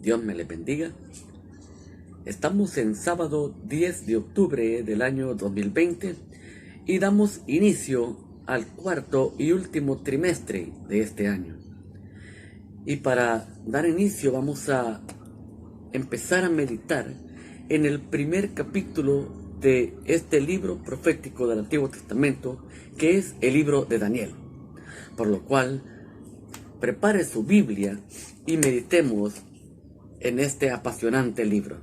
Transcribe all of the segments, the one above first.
Dios me les bendiga. Estamos en sábado 10 de octubre del año 2020 y damos inicio al cuarto y último trimestre de este año. Y para dar inicio vamos a empezar a meditar en el primer capítulo de este libro profético del Antiguo Testamento, que es el libro de Daniel. Por lo cual, prepare su Biblia y meditemos en este apasionante libro.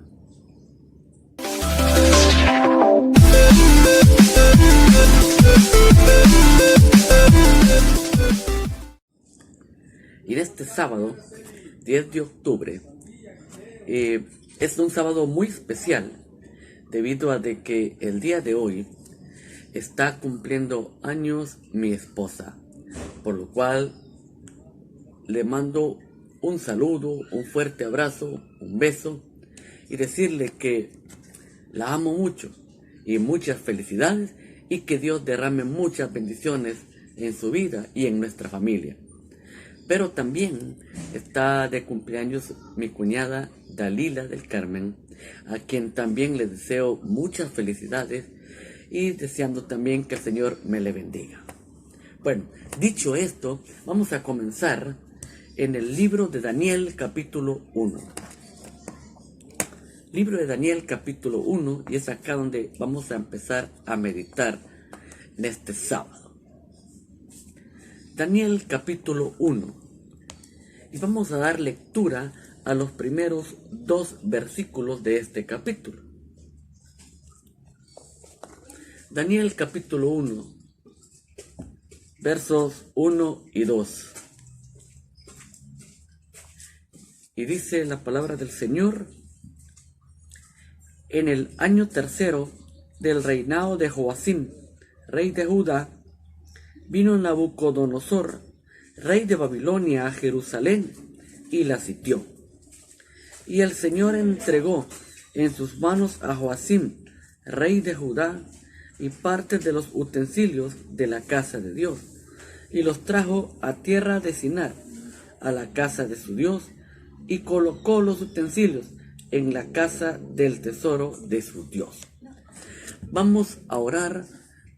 Y en este sábado, 10 de octubre, es un sábado muy especial debido a de que el día de hoy está cumpliendo años mi esposa, por lo cual le mando un saludo, un fuerte abrazo, un beso y decirle que la amo mucho y muchas felicidades y que Dios derrame muchas bendiciones en su vida y en nuestra familia. Pero también está de cumpleaños mi cuñada Dalila del Carmen, a quien también le deseo muchas felicidades y deseando también que el Señor me le bendiga. Bueno, dicho esto, vamos a comenzar en el libro de Daniel capítulo 1. Libro de Daniel capítulo 1, y es acá donde vamos a empezar a meditar en este sábado. Daniel capítulo 1. Y vamos a dar lectura a los primeros 2 versículos de este capítulo. Daniel capítulo 1, versos 1 y 2. Y dice la palabra del Señor: en el año tercero del reinado de Joacim, rey de Judá, vino Nabucodonosor, rey de Babilonia, a Jerusalén y la sitió. Y el Señor entregó en sus manos a Joacim, rey de Judá, y parte de los utensilios de la casa de Dios, y los trajo a tierra de Sinar, a la casa de su Dios, y colocó los utensilios en la casa del tesoro de su Dios. Vamos a orar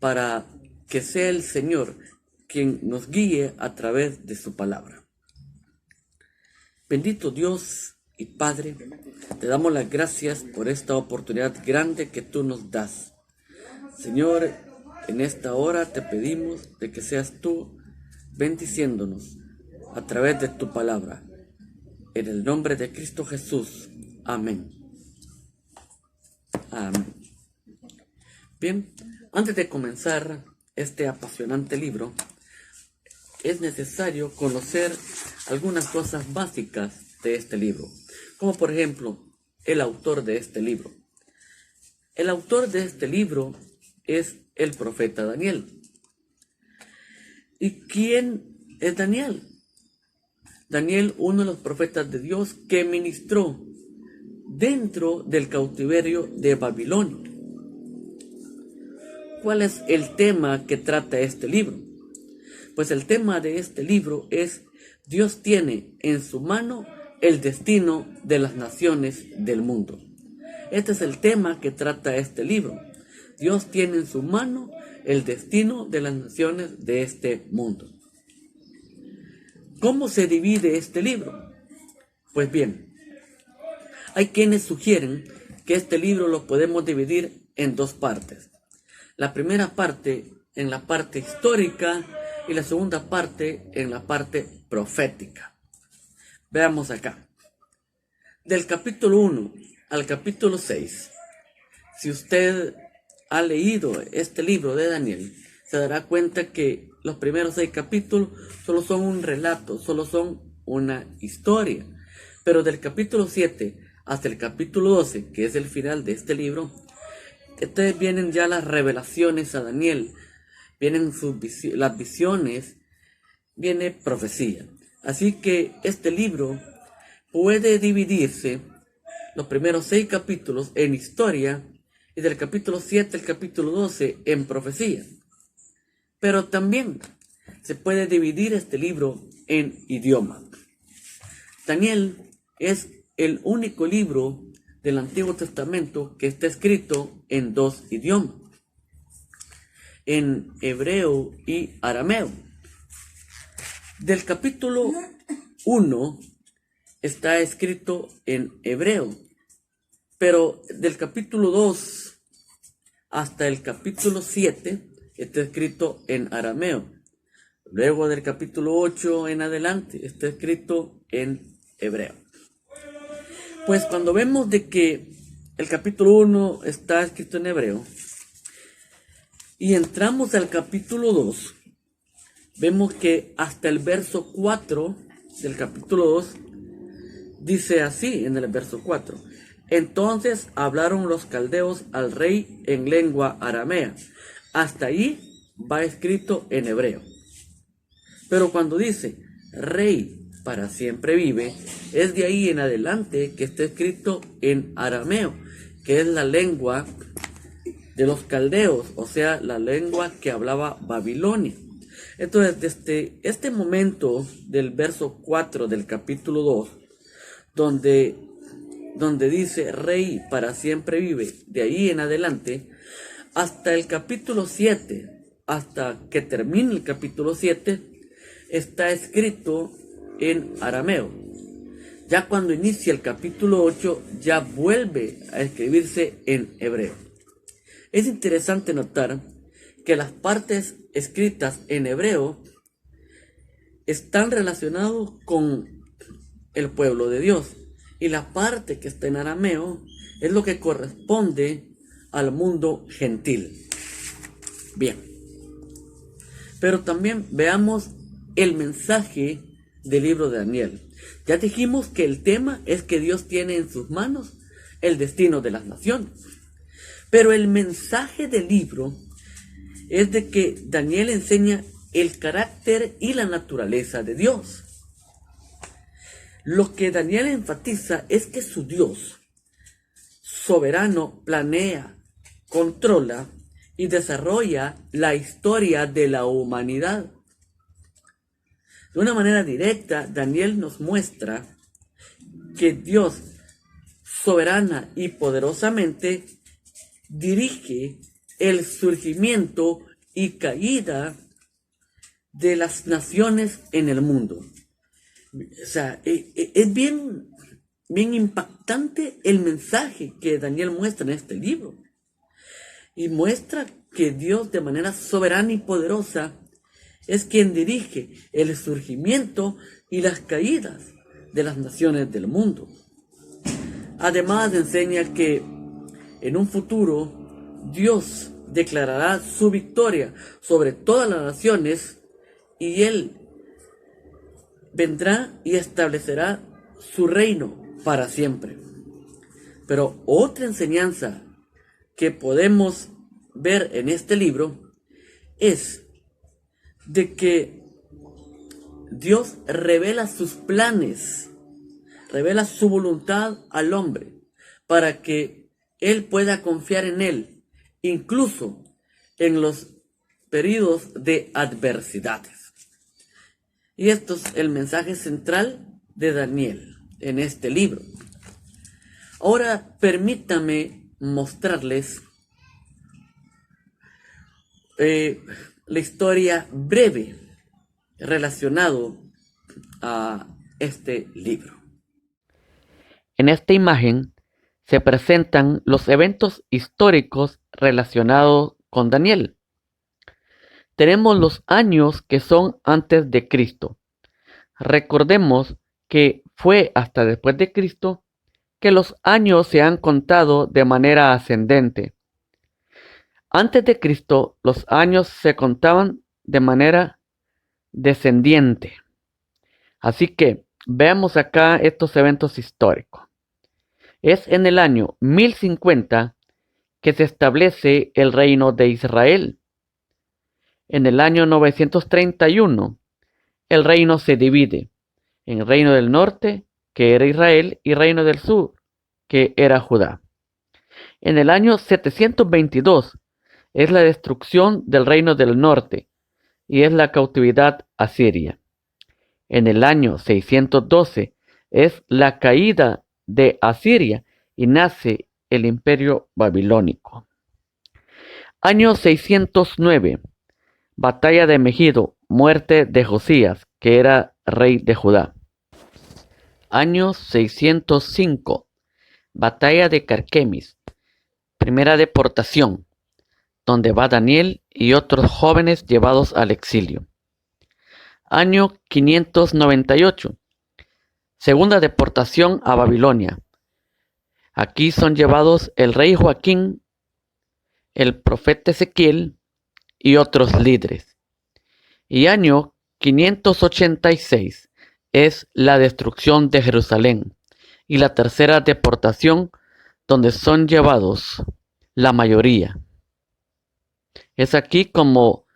para que sea el Señor quien nos guíe a través de su palabra. Bendito Dios y Padre, te damos las gracias por esta oportunidad grande que tú nos das. Señor, en esta hora te pedimos de que seas tú bendiciéndonos a través de tu palabra. En el nombre de Cristo Jesús. Amén. Amén. Bien, antes de comenzar este apasionante libro, es necesario conocer algunas cosas básicas de este libro, como por ejemplo, el autor de este libro. El autor de este libro es el profeta Daniel. ¿Y quién es Daniel? Daniel, uno de los profetas de Dios que ministró dentro del cautiverio de Babilonia. ¿Cuál es el tema que trata este libro? Pues el tema de este libro es: Dios tiene en su mano el destino de las naciones del mundo. Este es el tema que trata este libro. Dios tiene en su mano el destino de las naciones de este mundo. ¿Cómo se divide este libro? Pues bien, hay quienes sugieren que este libro lo podemos dividir en 2 partes. La primera parte en la parte histórica y la segunda parte en la parte profética. Veamos acá. Del capítulo 1 al capítulo 6, si usted ha leído este libro de Daniel, se dará cuenta que los primeros 6 capítulos solo son un relato, solo son una historia. Pero del capítulo 7 hasta el capítulo 12, que es el final de este libro, vienen ya las revelaciones a Daniel, vienen las visiones, viene profecía. Así que este libro puede dividirse los primeros 6 capítulos en historia y del capítulo 7 al capítulo 12 en profecía. Pero también se puede dividir este libro en idioma. Daniel es el único libro del Antiguo Testamento que está escrito en dos idiomas, en hebreo y arameo. Del capítulo 1 está escrito en hebreo, pero del capítulo 2 hasta el capítulo 7 está escrito en arameo. Luego del capítulo 8 en adelante está escrito en hebreo. Pues cuando vemos de que el capítulo 1 está escrito en hebreo y entramos al capítulo 2, vemos que hasta el verso 4 del capítulo 2 dice así en el verso 4. Entonces hablaron los caldeos al rey en lengua aramea. Hasta ahí va escrito en hebreo. Pero cuando dice rey para siempre vive, es de ahí en adelante que está escrito en arameo, que es la lengua de los caldeos, o sea, la lengua que hablaba Babilonia. Entonces, desde este momento del verso 4 del capítulo 2, donde dice rey para siempre vive, de ahí en adelante, hasta el capítulo 7, hasta que termine el capítulo 7, está escrito en arameo. Ya cuando inicia el capítulo 8, ya vuelve a escribirse en hebreo. Es interesante notar que las partes escritas en hebreo están relacionadas con el pueblo de Dios, y la parte que está en arameo es lo que corresponde al mundo gentil. Bien, pero también veamos el mensaje del libro de Daniel. Ya dijimos que el tema es que Dios tiene en sus manos el destino de las naciones, pero el mensaje del libro es de que Daniel enseña el carácter y la naturaleza de Dios. Lo que Daniel enfatiza es que su Dios soberano planea, controla y desarrolla la historia de la humanidad. De una manera directa, Daniel nos muestra que Dios soberana y poderosamente dirige el surgimiento y caída de las naciones en el mundo. O sea, es bien impactante el mensaje que Daniel muestra en este libro. Y muestra que Dios, de manera soberana y poderosa, es quien dirige el surgimiento y las caídas de las naciones del mundo. Además, enseña que en un futuro Dios declarará su victoria sobre todas las naciones y Él vendrá y establecerá su reino para siempre. Pero otra enseñanza que podemos ver en este libro es de que Dios revela sus planes, revela su voluntad al hombre para que él pueda confiar en él, incluso en los periodos de adversidades. Y esto es el mensaje central de Daniel en este libro. Ahora permítame mostrarles la historia breve relacionado a este libro. En esta imagen se presentan los eventos históricos relacionados con Daniel. Tenemos los años que son antes de Cristo. Recordemos que fue hasta después de Cristo que los años se han contado de manera ascendente. Antes de Cristo, los años se contaban de manera descendiente. Así que veamos acá estos eventos históricos. Es en el año 1050 que se establece el reino de Israel. En el año 931, el reino se divide en reino del norte, que era Israel, y reino del sur, que era Judá. En el año 722 es la destrucción del reino del norte y es la cautividad asiria. En el año 612 es la caída de Asiria y nace el imperio babilónico. Año 609, batalla de Megido, muerte de Josías, que era rey de Judá. Año 605, batalla de Carquemis, primera deportación, donde va Daniel y otros jóvenes llevados al exilio. Año 598, segunda deportación a Babilonia. Aquí son llevados el rey Joaquín, el profeta Ezequiel y otros líderes. Y año 586 es la destrucción de Jerusalén y la tercera deportación, donde son llevados la mayoría. Es aquí como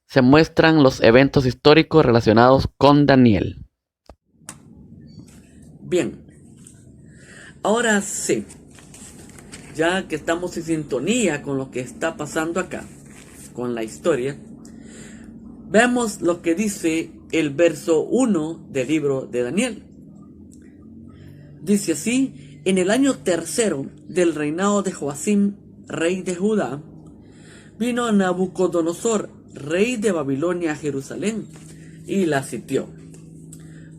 se muestran los eventos históricos relacionados con Daniel. Bien, ahora sí, ya que estamos en sintonía con lo que está pasando acá, con la historia, veamos lo que dice el verso 1 del libro de Daniel. Dice así: en el año tercero del reinado de Joacim, rey de Judá, vino Nabucodonosor, rey de Babilonia, a Jerusalén, y la sitió.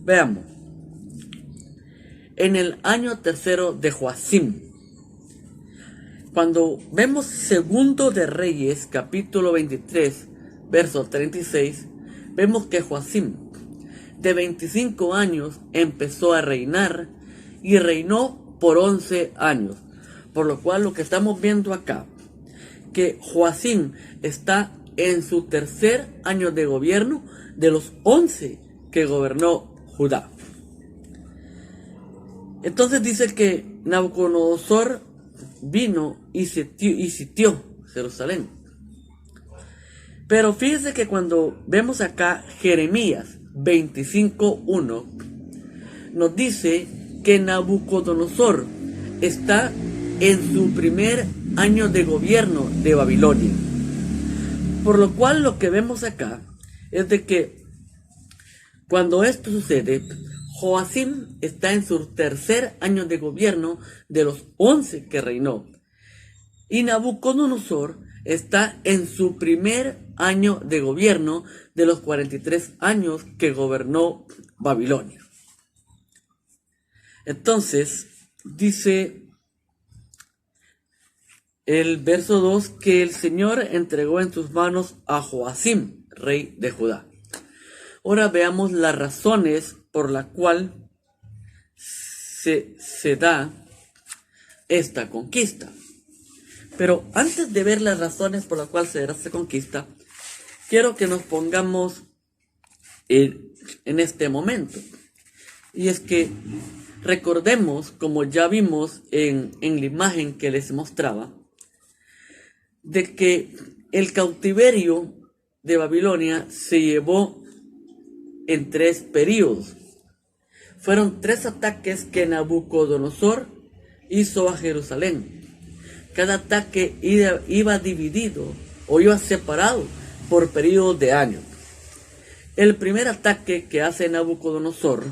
Veamos. En el año tercero de Joacim. Cuando vemos Segundo de Reyes, capítulo 23, verso 36, vemos que Joacim, de 25 años, empezó a reinar y reinó por 11 años. Por lo cual lo que estamos viendo acá, que Joacim está en su tercer año de gobierno de los 11 que gobernó Judá. Entonces dice que Nabucodonosor vino y sitió Jerusalén. Pero fíjense que cuando vemos acá Jeremías 25:1, nos dice que Nabucodonosor está en su primer año de gobierno de Babilonia. Por lo cual lo que vemos acá es de que cuando esto sucede, Joacim está en su tercer año de gobierno de los 11 que reinó. Y Nabucodonosor está en su primer año de gobierno de los 43 años que gobernó Babilonia. Entonces, dice el verso 2 que el Señor entregó en sus manos a Joacim, rey de Judá. Ahora veamos las razones por la cual se da esta conquista. Pero antes de ver las razones por las cuales se da esta conquista, quiero que nos pongamos en este momento. Y es que recordemos, como ya vimos en la imagen que les mostraba, de que el cautiverio de Babilonia se llevó en 3 periodos. Fueron 3 ataques que Nabucodonosor hizo a Jerusalén. Cada ataque iba dividido o iba separado por periodos de años. El primer ataque que hace Nabucodonosor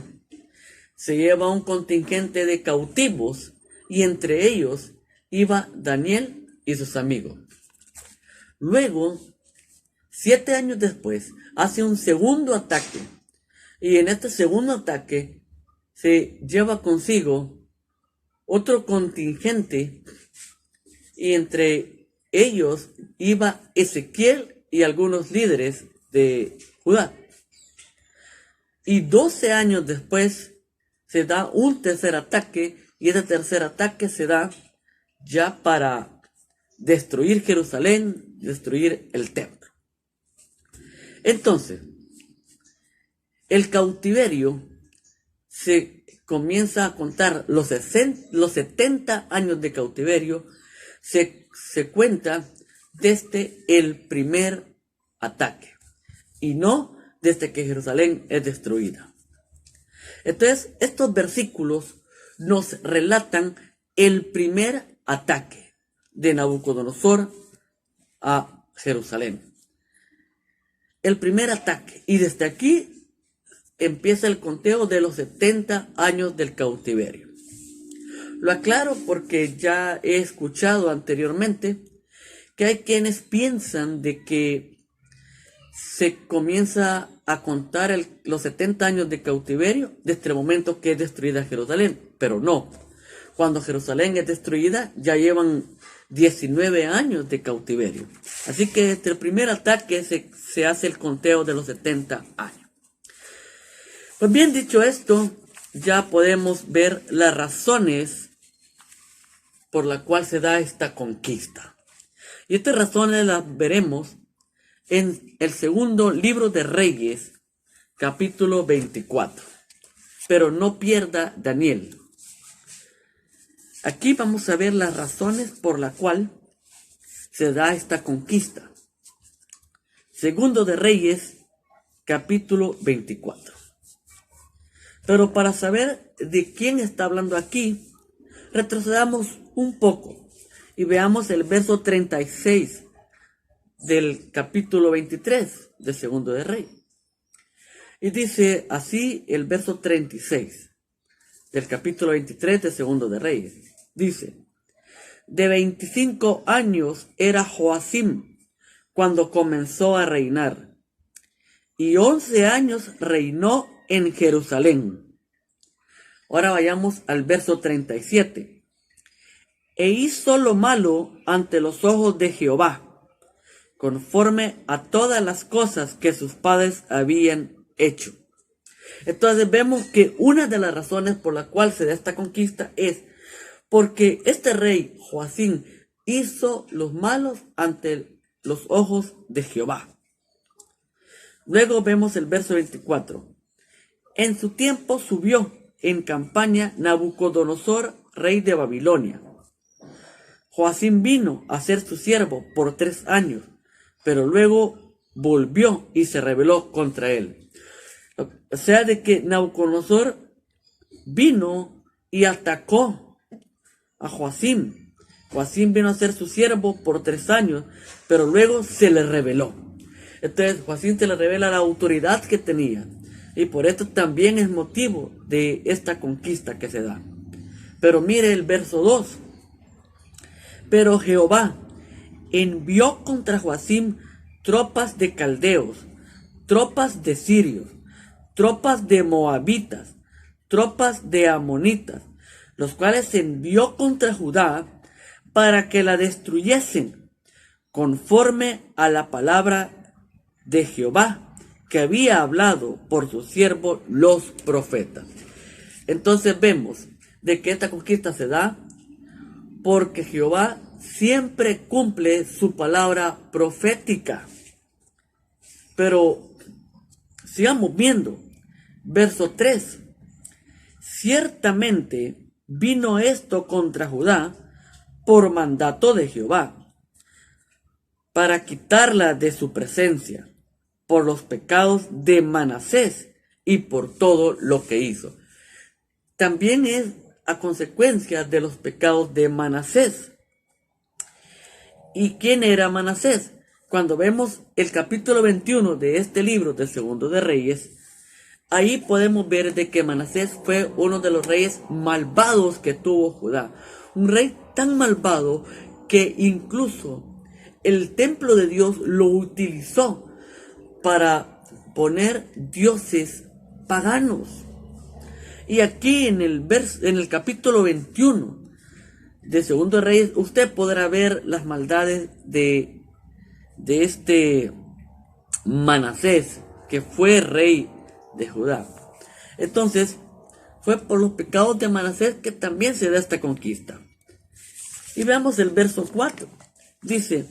se lleva un contingente de cautivos y entre ellos iba Daniel y sus amigos. Luego, 7 años después, hace un segundo ataque. Y en este segundo ataque se lleva consigo otro contingente y entre ellos iba Ezequiel y algunos líderes de Judá. Y 12 años después se da un tercer ataque y ese tercer ataque se da ya para destruir Jerusalén, destruir el templo. Entonces, el cautiverio se comienza a contar los 70 años de cautiverio, se cuenta desde el primer ataque y no desde que Jerusalén es destruida. Entonces, estos versículos nos relatan el primer ataque de Nabucodonosor a Jerusalén. El primer ataque. Y desde aquí empieza el conteo de los 70 años del cautiverio. Lo aclaro porque ya he escuchado anteriormente que hay quienes piensan de que se comienza a contar los 70 años de cautiverio desde el momento que es destruida Jerusalén, pero no. Cuando Jerusalén es destruida ya llevan 19 años de cautiverio. Así que desde el primer ataque se hace el conteo de los 70 años. Pues bien, dicho esto, ya podemos ver las razones por las cuales se da esta conquista. Y estas razones las veremos en el segundo libro de Reyes, capítulo 24. Pero no pierda Daniel. Aquí vamos a ver las razones por las cuales se da esta conquista. Segundo de Reyes, capítulo 24. Pero para saber de quién está hablando aquí, retrocedamos un poco y veamos el verso 36 del capítulo 23 de Segundo de Reyes. Y dice así el verso 36 del capítulo 23 de Segundo de Reyes. Dice: de 25 años era Joacim cuando comenzó a reinar, y 11 años reinó en Jerusalén. Ahora vayamos al verso 37. E hizo lo malo ante los ojos de Jehová, conforme a todas las cosas que sus padres habían hecho. Entonces vemos que una de las razones por la cual se da esta conquista es porque este rey Joacim hizo los malos ante los ojos de Jehová. Luego vemos el verso 24. En su tiempo subió en campaña Nabucodonosor, rey de Babilonia. Joacim vino a ser su siervo por 3 años, pero luego volvió y se rebeló contra él. O sea, de que Nabucodonosor vino y atacó a Joacim. Joacim vino a ser su siervo por 3 años, pero luego se le rebeló. Entonces Joacim se le revela la autoridad que tenía, y por esto también es motivo de esta conquista que se da. Pero mire el verso 2. Pero Jehová envió contra Joacim tropas de caldeos, tropas de sirios, tropas de moabitas, tropas de amonitas, los cuales envió contra Judá para que la destruyesen, conforme a la palabra de Jehová que había hablado por su siervo los profetas. Entonces vemos de que esta conquista se da porque Jehová siempre cumple su palabra profética. Pero sigamos viendo. Verso 3. Ciertamente vino esto contra Judá por mandato de Jehová, para quitarla de su presencia, por los pecados de Manasés y por todo lo que hizo. También es a consecuencia de los pecados de Manasés. ¿Y quién era Manasés? Cuando vemos el capítulo 21 de este libro de Segundo de Reyes, ahí podemos ver de que Manasés fue uno de los reyes malvados que tuvo Judá. Un rey tan malvado que incluso el templo de Dios lo utilizó para poner dioses paganos. Y aquí en el capítulo 21 de Segundo de Reyes, usted podrá ver las maldades de este Manasés, que fue rey de Judá. Entonces, fue por los pecados de Manasés que también se da esta conquista. Y veamos el verso 4. Dice: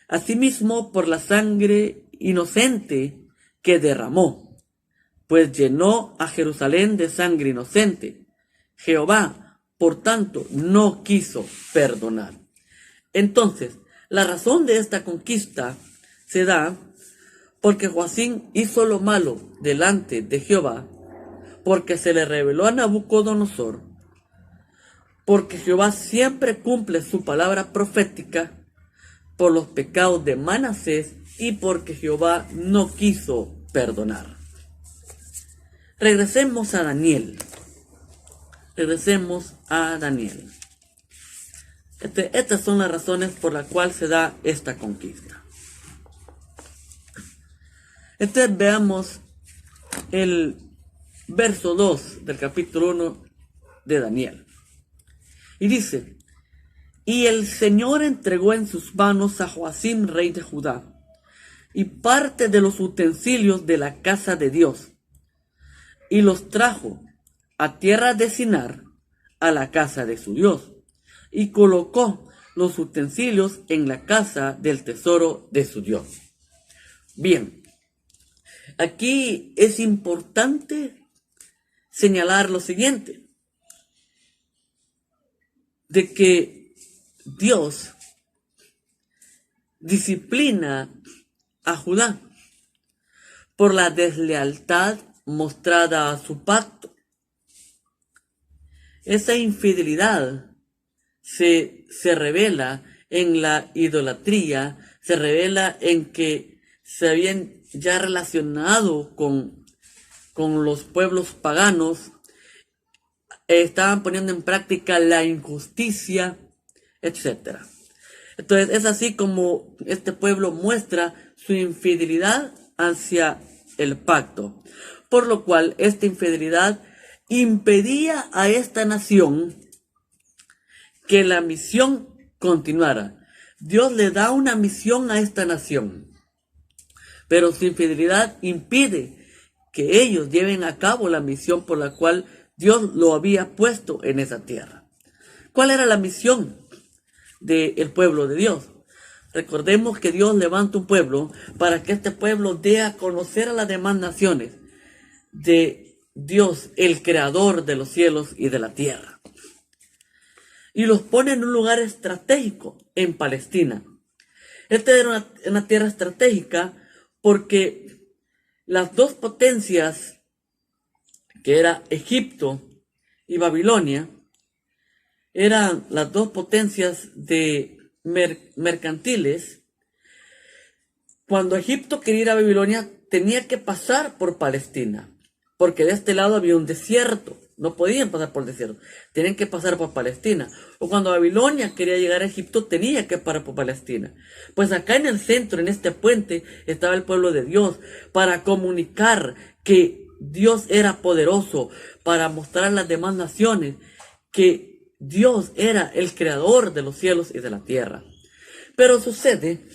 asimismo por la sangre inocente que derramó, pues llenó a Jerusalén de sangre inocente. Jehová, por tanto, no quiso perdonar. Entonces, la razón de esta conquista se da porque Joacim hizo lo malo delante de Jehová, porque se le reveló a Nabucodonosor, porque Jehová siempre cumple su palabra profética, por los pecados de Manasés y porque Jehová no quiso perdonar. Regresemos a Daniel. regresemos a Daniel. Estas son las razones por las cuales se da esta conquista. Entonces veamos el verso 2 del capítulo 1 de Daniel. Y dice: y el Señor entregó en sus manos a Joacim, rey de Judá, y parte de los utensilios de la casa de Dios, y los trajo a tierra de Sinar, a la casa de su Dios, y colocó los utensilios en la casa del tesoro de su Dios. Bien, aquí es importante señalar lo siguiente, de que Dios disciplina a Judá por la deslealtad mostrada a su pacto. Esa infidelidad se revela en la idolatría, se revela en que se habían ya relacionado con los pueblos paganos, estaban poniendo en práctica la injusticia, etc. Entonces es así como este pueblo muestra su infidelidad hacia el pacto, por lo cual esta infidelidad impedía a esta nación que la misión continuara. Dios le da una misión a esta nación, pero su infidelidad impide que ellos lleven a cabo la misión por la cual Dios lo había puesto en esa tierra. ¿Cuál era la misión del pueblo de Dios? Recordemos que Dios levanta un pueblo para que este pueblo dé a conocer a las demás naciones de Dios, el creador de los cielos y de la tierra. Y los pone en un lugar estratégico en Palestina. Esta era una tierra estratégica porque las dos potencias, que era Egipto y Babilonia, eran las dos potencias de mercantiles. Cuando Egipto quería ir a Babilonia, tenía que pasar por Palestina, porque de este lado había un desierto, no podían pasar por el desierto, tenían que pasar por Palestina. O cuando Babilonia quería llegar a Egipto, tenía que pasar por Palestina. Pues acá en el centro, en este puente, estaba el pueblo de Dios, para comunicar que Dios era poderoso, para mostrar a las demás naciones que Dios era el creador de los cielos y de la tierra. Pero sucede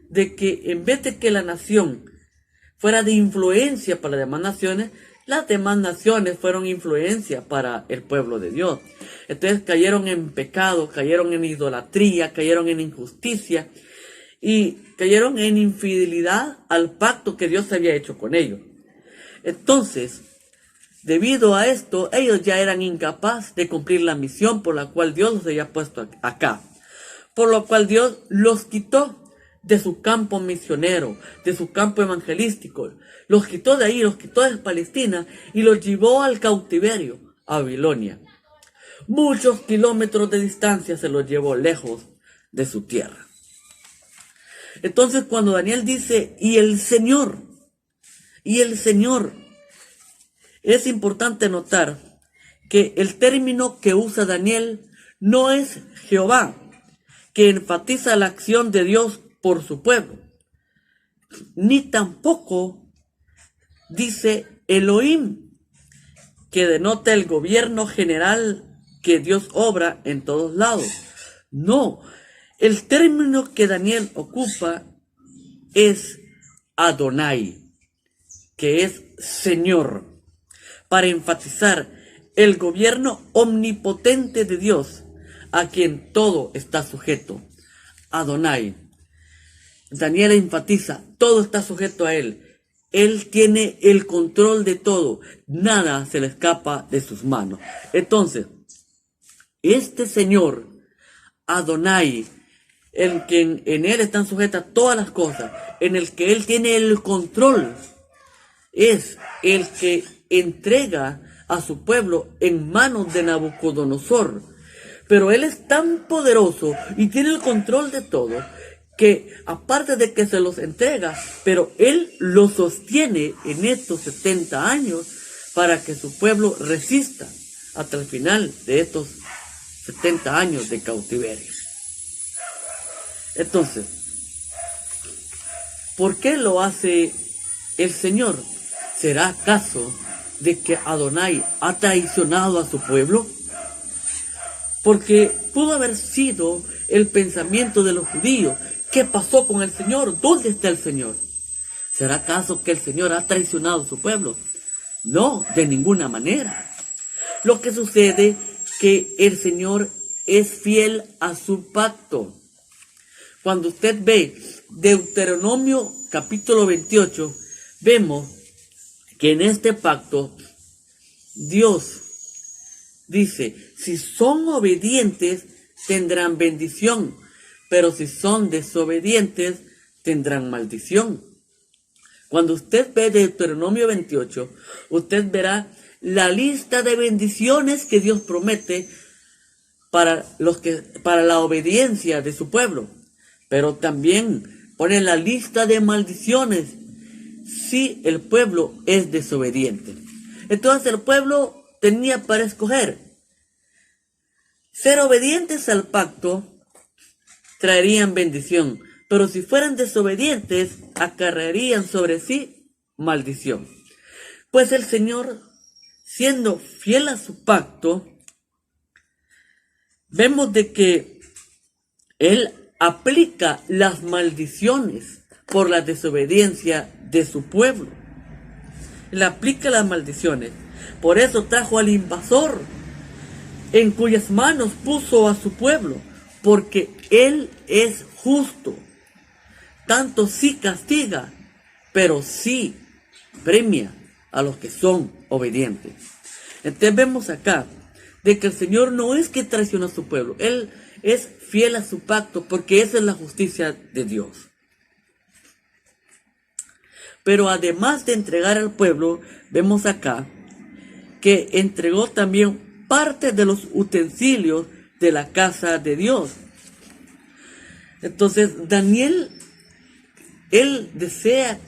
de que en vez de que la nación fuera de influencia para las demás naciones fueron influencia para el pueblo de Dios. Entonces cayeron en pecado, cayeron en idolatría, cayeron en injusticia y cayeron en infidelidad al pacto que Dios había hecho con ellos. Entonces, debido a esto, ellos ya eran incapaces de cumplir la misión por la cual Dios los había puesto acá. Por lo cual Dios los quitó de su campo misionero, de su campo evangelístico. Los quitó de ahí, los quitó de Palestina y los llevó al cautiverio, a Babilonia. Muchos kilómetros de distancia se los llevó lejos de su tierra. Entonces cuando Daniel dice, y el Señor, es importante notar que el término que usa Daniel no es Jehová, que enfatiza la acción de Dios por su pueblo, ni tampoco dice Elohim, que denota el gobierno general que Dios obra en todos lados. No, el término que Daniel ocupa es Adonai, que es Señor, para enfatizar el gobierno omnipotente de Dios, a quien todo está sujeto. Adonai. Daniel enfatiza, todo está sujeto a Él. Él tiene el control de todo. Nada se le escapa de sus manos. Entonces, este Señor, Adonai, en quien en Él están sujetas todas las cosas, en el que Él tiene el control, es el que entrega a su pueblo en manos de Nabucodonosor. Pero Él es tan poderoso y tiene el control de todo, que aparte de que se los entrega, pero Él los sostiene en estos 70 años para que su pueblo resista hasta el final de estos 70 años de cautiverio. Entonces, ¿por qué lo hace el Señor? ¿Será acaso de que Adonai ha traicionado a su pueblo? Porque pudo haber sido el pensamiento de los judíos. ¿Qué pasó con el Señor? ¿Dónde está el Señor? ¿Será acaso que el Señor ha traicionado a su pueblo? No, de ninguna manera. Lo que sucede es que el Señor es fiel a su pacto. Cuando usted ve Deuteronomio capítulo 28, vemos que en este pacto Dios dice, si son obedientes tendrán bendición, pero si son desobedientes tendrán maldición. Cuando usted ve Deuteronomio 28, usted verá la lista de bendiciones que Dios promete para la obediencia de su pueblo. Pero también pone la lista de maldiciones si el pueblo es desobediente. Entonces el pueblo tenía para escoger. Ser obedientes al pacto traerían bendición, pero si fueran desobedientes, acarrearían sobre sí maldición. Pues el Señor, siendo fiel a su pacto, vemos de que Él aplica las maldiciones por la desobediencia de su pueblo. Él aplica las maldiciones. Por eso trajo al invasor, en cuyas manos puso a su pueblo, porque Él es justo. Tanto sí castiga, pero sí premia a los que son obedientes. Entonces vemos acá de que el Señor no es que traiciona a su pueblo. Él es fiel a su pacto porque esa es la justicia de Dios. Pero además de entregar al pueblo, vemos acá que entregó también parte de los utensilios de la casa de Dios. Entonces Daniel, él desea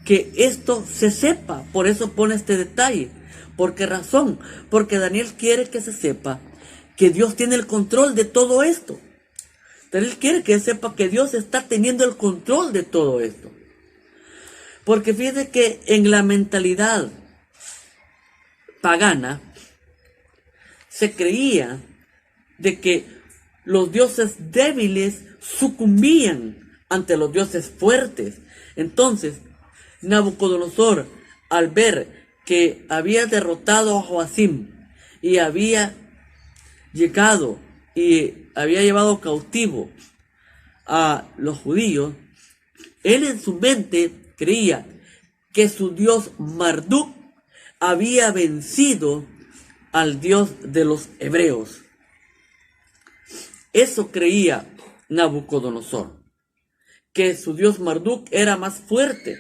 que esto se sepa, por eso pone este detalle. ¿Por qué razón? Porque Daniel quiere que se sepa que Dios tiene el control de todo esto. Daniel quiere que sepa que Dios está teniendo el control de todo esto. Porque fíjate que en la mentalidad pagana se creía de que los dioses débiles sucumbían ante los dioses fuertes. Entonces, Nabucodonosor, al ver que había derrotado a Joacim y había llegado y había llevado cautivo a los judíos, él en su mente creía que su dios Marduk había vencido al dios de los hebreos. Eso creía Nabucodonosor, que su dios Marduk era más fuerte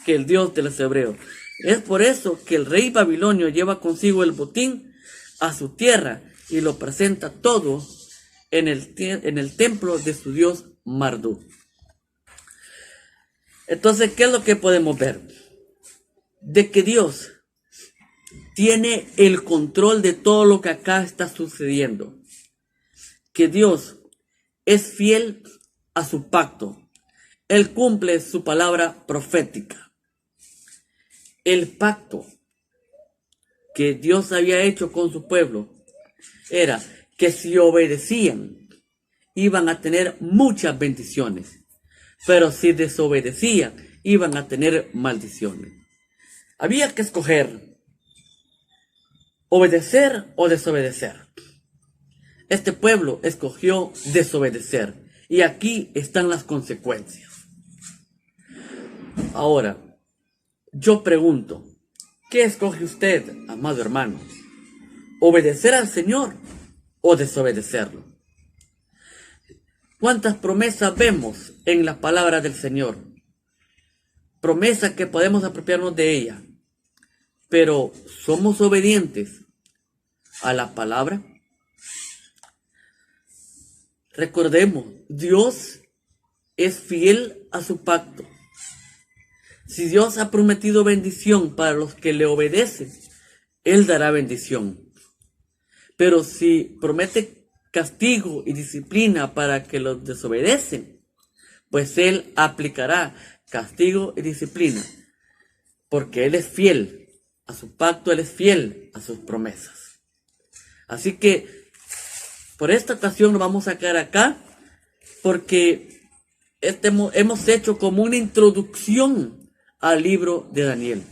que el dios de los hebreos. Es por eso que el rey babilonio lleva consigo el botín a su tierra y lo presenta todo en el templo de su dios Marduk. Entonces, ¿qué es lo que podemos ver? De que Dios tiene el control de todo lo que acá está sucediendo. Que Dios es fiel a su pacto. Él cumple su palabra profética. El pacto que Dios había hecho con su pueblo era que si obedecían, iban a tener muchas bendiciones. Pero si desobedecían, iban a tener maldiciones. Había que escoger obedecer o desobedecer. Este pueblo escogió desobedecer. Y aquí están las consecuencias. Ahora, yo pregunto, ¿qué escoge usted, amado hermano? ¿Obedecer al Señor o desobedecerlo? ¿Cuántas promesas vemos en la palabra del Señor? Promesas que podemos apropiarnos de ella. Pero, ¿somos obedientes a la palabra? Recordemos, Dios es fiel a su pacto. Si Dios ha prometido bendición para los que le obedecen, Él dará bendición. Pero si promete castigo y disciplina para que los desobedecen, pues Él aplicará castigo y disciplina, porque Él es fiel a su pacto, Él es fiel a sus promesas. Así que por esta ocasión nos vamos a quedar acá, porque hemos hecho como una introducción al libro de Daniel.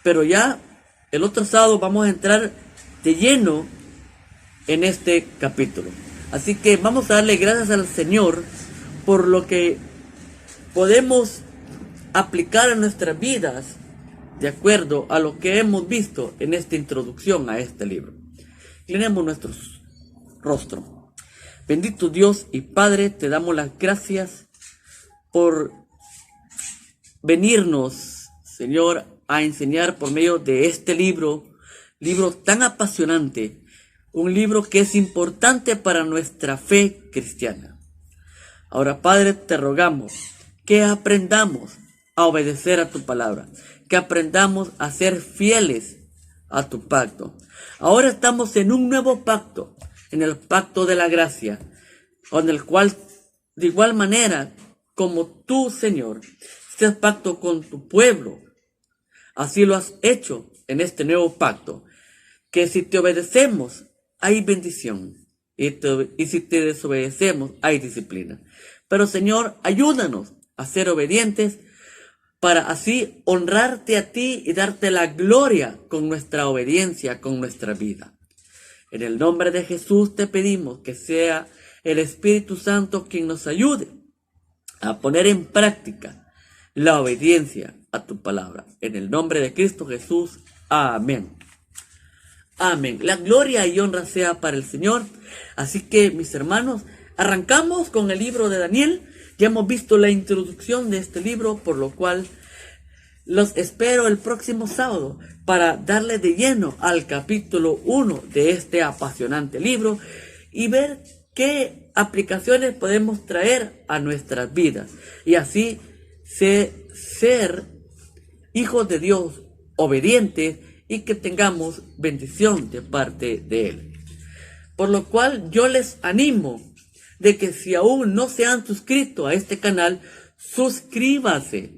Pero ya el otro sábado vamos a entrar de lleno en este capítulo. Así que vamos a darle gracias al Señor por lo que podemos aplicar en nuestras vidas de acuerdo a lo que hemos visto en esta introducción a este libro. Inclinemos nuestros rostros. Bendito Dios y Padre, te damos las gracias por venirnos, Señor, a enseñar por medio de este libro tan apasionante, un libro que es importante para nuestra fe cristiana. Ahora, Padre, te rogamos que aprendamos a obedecer a tu palabra, que aprendamos a ser fieles a tu pacto. Ahora estamos en un nuevo pacto, en el pacto de la gracia, con el cual, de igual manera, como tú, Señor, haces pacto con tu pueblo, así lo has hecho en este nuevo pacto, que si te obedecemos, hay bendición, y si te desobedecemos, hay disciplina. Pero, Señor, ayúdanos a ser obedientes para así honrarte a ti y darte la gloria con nuestra obediencia, con nuestra vida. En el nombre de Jesús te pedimos que sea el Espíritu Santo quien nos ayude a poner en práctica la obediencia a tu palabra. En el nombre de Cristo Jesús. Amén. Amén. La gloria y honra sea para el Señor. Así que, mis hermanos, arrancamos con el libro de Daniel. Ya hemos visto la introducción de este libro, por lo cual los espero el próximo sábado para darle de lleno al capítulo 1 de este apasionante libro y ver qué aplicaciones podemos traer a nuestras vidas y así ser hijos de Dios obedientes y que tengamos bendición de parte de Él. Por lo cual yo les animo de que si aún no se han suscrito a este canal, suscríbase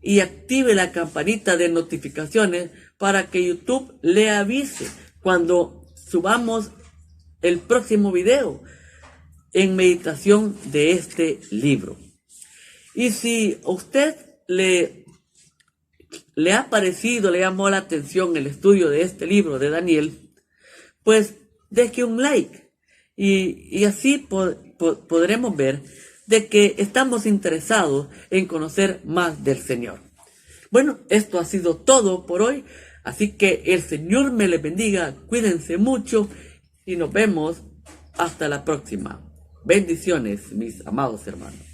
y active la campanita de notificaciones para que YouTube le avise cuando subamos el próximo video en meditación de este libro. Y si a usted le ha parecido, le llamó la atención el estudio de este libro de Daniel, pues deje un like y así podremos ver de que estamos interesados en conocer más del Señor. Bueno, esto ha sido todo por hoy, así que el Señor me les bendiga, cuídense mucho y nos vemos hasta la próxima. Bendiciones, mis amados hermanos.